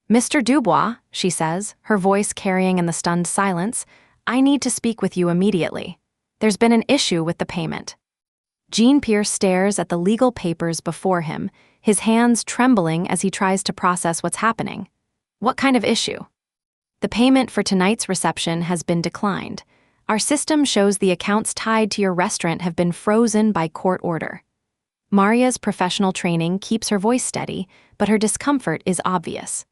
Speaker 2: "Mr. Dubois," she says, her voice carrying in the stunned silence, "I need to speak with you immediately. There's been an issue with the payment." Jean-Pierre stares at the legal papers before him, his hands trembling as he tries to process what's happening. "What kind of issue?" "The payment for tonight's reception has been declined. Our system shows the accounts tied to your restaurant have been frozen by court order." Maria's professional training keeps her voice steady, but her discomfort is obvious.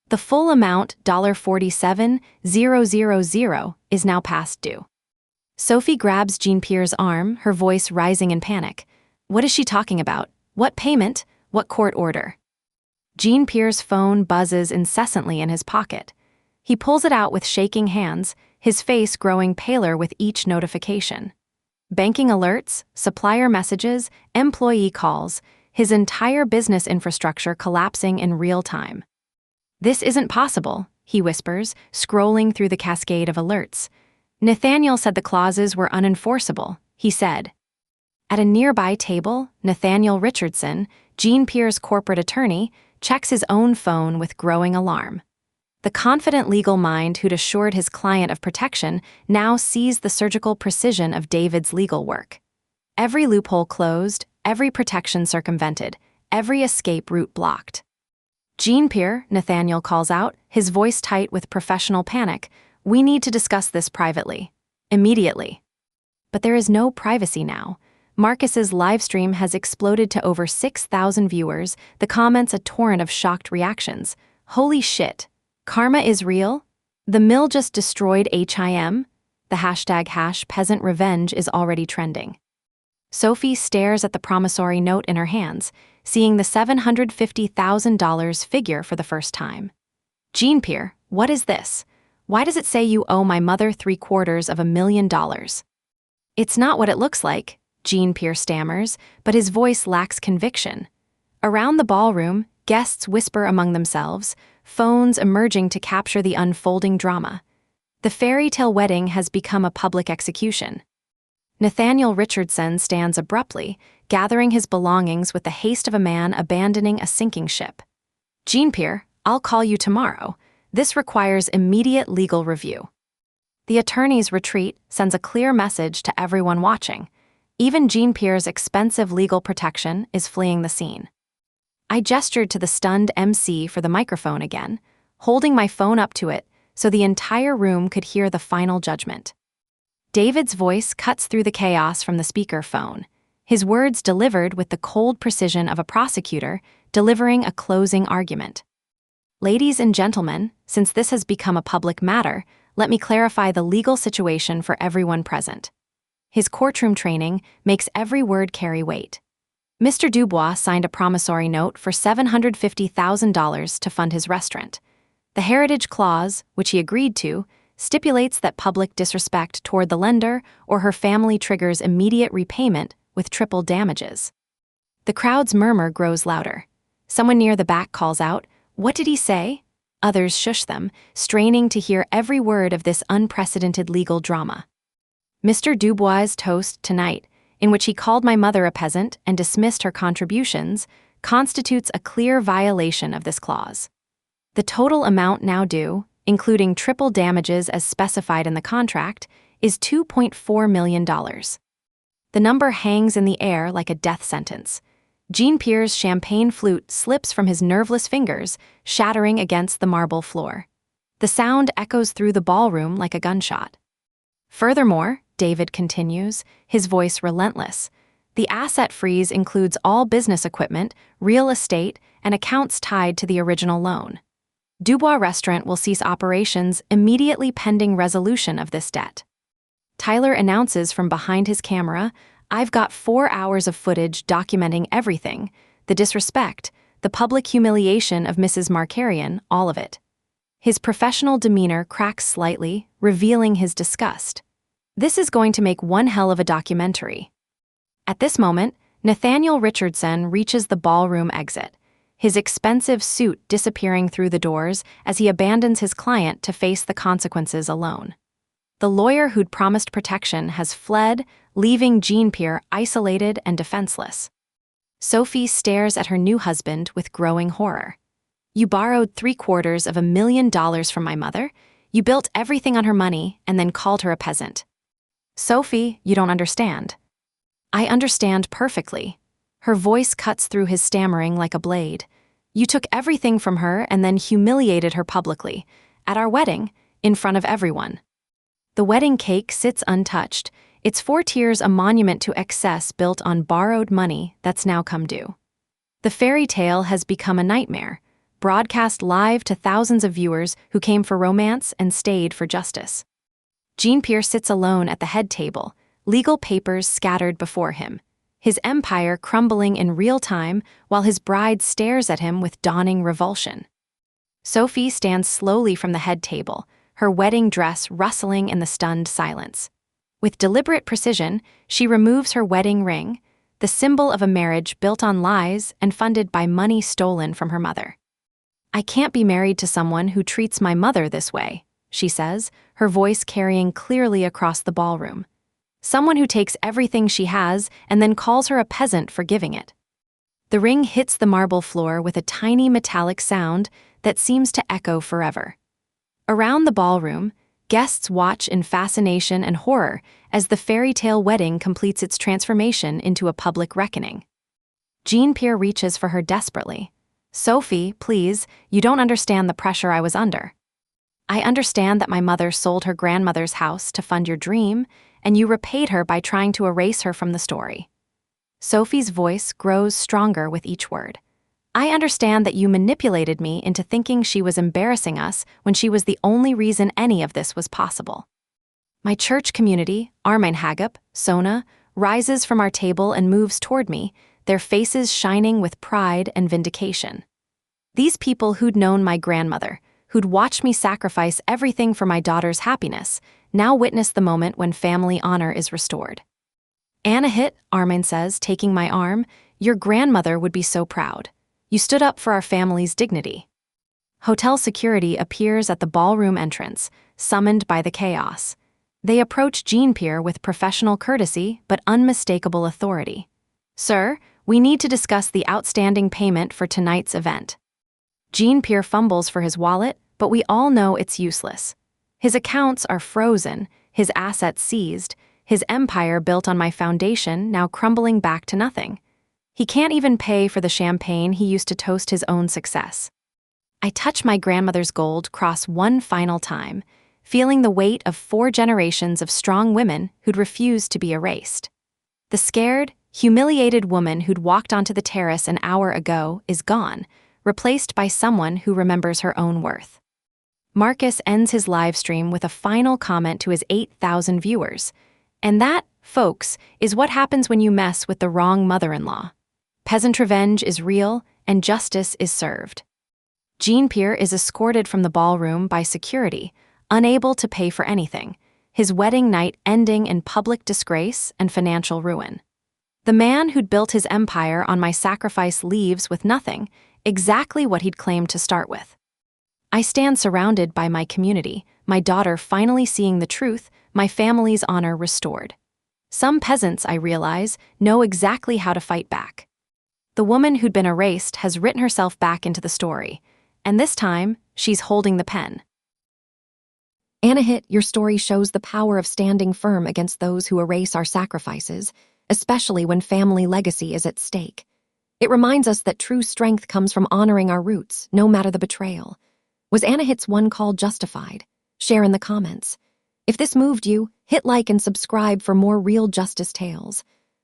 Speaker 2: The full amount, $47,000, is now past due. Sophie grabs Jean-Pierre's arm, her voice rising in panic. "What is she talking about? What payment? What court order?" Jean-Pierre's phone buzzes incessantly in his pocket. He pulls it out with shaking hands, his face growing paler with each notification. Banking alerts, supplier messages, employee calls, his entire business infrastructure collapsing in real time. "This isn't possible," he whispers, scrolling through the cascade of alerts. "Nathaniel said the clauses were unenforceable," he said. At a nearby table, Nathaniel Richardson, Jean-Pierre's corporate attorney, checks his own phone with growing alarm. The confident legal mind who'd assured his client of protection now sees the surgical precision of David's legal work. Every loophole closed, every protection circumvented, every escape route blocked. "Jean-Pierre," Nathaniel calls out, his voice tight with professional panic, "we need to discuss this privately. Immediately." But there is no privacy now. Marcus's livestream has exploded to over 6,000 viewers, the comments a torrent of shocked reactions. "Holy shit. Karma is real? The mill just destroyed HIM? The # Peasant Revenge is already trending." Sophie stares at the promissory note in her hands, seeing the $750,000 figure for the first time. "Jean-Pierre, what is this? Why does it say you owe my mother $750,000? "It's not what it looks like," Jean-Pierre stammers, but his voice lacks conviction. Around the ballroom, guests whisper among themselves, phones emerging to capture the unfolding drama. The fairy tale wedding has become a public execution. Nathaniel Richardson stands abruptly, gathering his belongings with the haste of a man abandoning a sinking ship. "Jean-Pierre, I'll call you tomorrow. This requires immediate legal review." The attorney's retreat sends a clear message to everyone watching. Even Jean-Pierre's expensive legal protection is fleeing the scene. I gestured to the stunned MC for the microphone again, holding my phone up to it so the entire room could hear the final judgment. David's voice cuts through the chaos from the speaker phone, his words delivered with the cold precision of a prosecutor delivering a closing argument. "Ladies and gentlemen, since this has become a public matter, let me clarify the legal situation for everyone present." His courtroom training makes every word carry weight. Mr. Dubois signed a promissory note for $750,000 to fund his restaurant. The heritage clause, which he agreed to, stipulates that public disrespect toward the lender or her family triggers immediate repayment with triple damages. The crowd's murmur grows louder. Someone near the back calls out, "What did he say?" Others shush them, straining to hear every word of this unprecedented legal drama. Mr. Dubois' toast tonight, in which he called my mother a peasant and dismissed her contributions, constitutes a clear violation of this clause. The total amount now due, including triple damages as specified in the contract, is $2.4 million. The number hangs in the air like a death sentence. Jean-Pierre's champagne flute slips from his nerveless fingers, shattering against the marble floor. The sound echoes through the ballroom like a gunshot. "Furthermore," David continues, his voice relentless, "the asset freeze includes all business equipment, real estate, and accounts tied to the original loan. Dubois Restaurant will cease operations immediately pending resolution of this debt." Tyler announces from behind his camera, "I've got 4 hours of footage documenting everything, the disrespect, the public humiliation of Mrs. Markarian, all of it." His professional demeanor cracks slightly, revealing his disgust. This is going to make one hell of a documentary. At this moment, Nathaniel Richardson reaches the ballroom exit, his expensive suit disappearing through the doors as he abandons his client to face the consequences alone. The lawyer who'd promised protection has fled, leaving Jean-Pierre isolated and defenseless. Sophie stares at her new husband with growing horror. You borrowed $750,000 from my mother, you built everything on her money, and then called her a peasant. Sophie, you don't understand. I understand perfectly. Her voice cuts through his stammering like a blade. You took everything from her and then humiliated her publicly, at our wedding, in front of everyone. The wedding cake sits untouched, its 4 tiers a monument to excess built on borrowed money that's now come due. The fairy tale has become a nightmare, broadcast live to thousands of viewers who came for romance and stayed for justice. Jean-Pierre sits alone at the head table, legal papers scattered before him, his empire crumbling in real time while his bride stares at him with dawning revulsion. Sophie stands slowly from the head table, her wedding dress rustling in the stunned silence. With deliberate precision, she removes her wedding ring, the symbol of a marriage built on lies and funded by money stolen from her mother. I can't be married to someone who treats my mother this way, she says, her voice carrying clearly across the ballroom. Someone who takes everything she has and then calls her a peasant for giving it. The ring hits the marble floor with a tiny metallic sound that seems to echo forever. Around the ballroom, guests watch in fascination and horror as the fairy tale wedding completes its transformation into a public reckoning. Jean-Pierre reaches for her desperately. Sophie, please, you don't understand the pressure I was under. I understand that my mother sold her grandmother's house to fund your dream, and you repaid her by trying to erase her from the story. Sophie's voice grows stronger with each word. I understand that you manipulated me into thinking she was embarrassing us when she was the only reason any of this was possible. My church community, Armine Hagup, Sona, rises from our table and moves toward me, their faces shining with pride and vindication. These people who'd known my grandmother, who'd watched me sacrifice everything for my daughter's happiness, now witness the moment when family honor is restored. Anahit, Armine says, taking my arm, your grandmother would be so proud. You stood up for our family's dignity. Hotel security appears at the ballroom entrance, summoned by the chaos. They approach Jean-Pierre with professional courtesy but unmistakable authority. Sir, we need to discuss the outstanding payment for tonight's event. Jean-Pierre fumbles for his wallet, but we all know it's useless. His accounts are frozen, his assets seized, his empire built on my foundation now crumbling back to nothing. He can't even pay for the champagne he used to toast his own success. I touch my grandmother's gold cross one final time, feeling the weight of 4 generations of strong women who'd refused to be erased. The scared, humiliated woman who'd walked onto the terrace an hour ago is gone, replaced by someone who remembers her own worth. Marcus ends his live stream with a final comment to his 8,000 viewers. And that, folks, is what happens when you mess with the wrong mother-in-law. Peasant revenge is real, and justice is served. Jean-Pierre is escorted from the ballroom by security, unable to pay for anything, his wedding night ending in public disgrace and financial ruin. The man who'd built his empire on my sacrifice leaves with nothing, exactly what he'd claimed to start with. I stand surrounded by my community, my daughter finally seeing the truth, my family's honor restored. Some peasants, I realize, know exactly how to fight back. The woman who'd been erased has written herself back into the story, and this time, she's holding the pen.
Speaker 1: Anahit, your story shows the power of standing firm against those who erase our sacrifices, especially when family legacy is at stake. It reminds us that true strength comes from honoring our roots, no matter the betrayal. Was Anahit's one call justified? Share in the comments. If this moved you, hit like and subscribe for more real justice tales.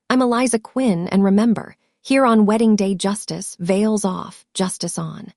Speaker 1: I'm Eliza Quinn, and remember, here on Wedding Day Justice, veils off, justice on.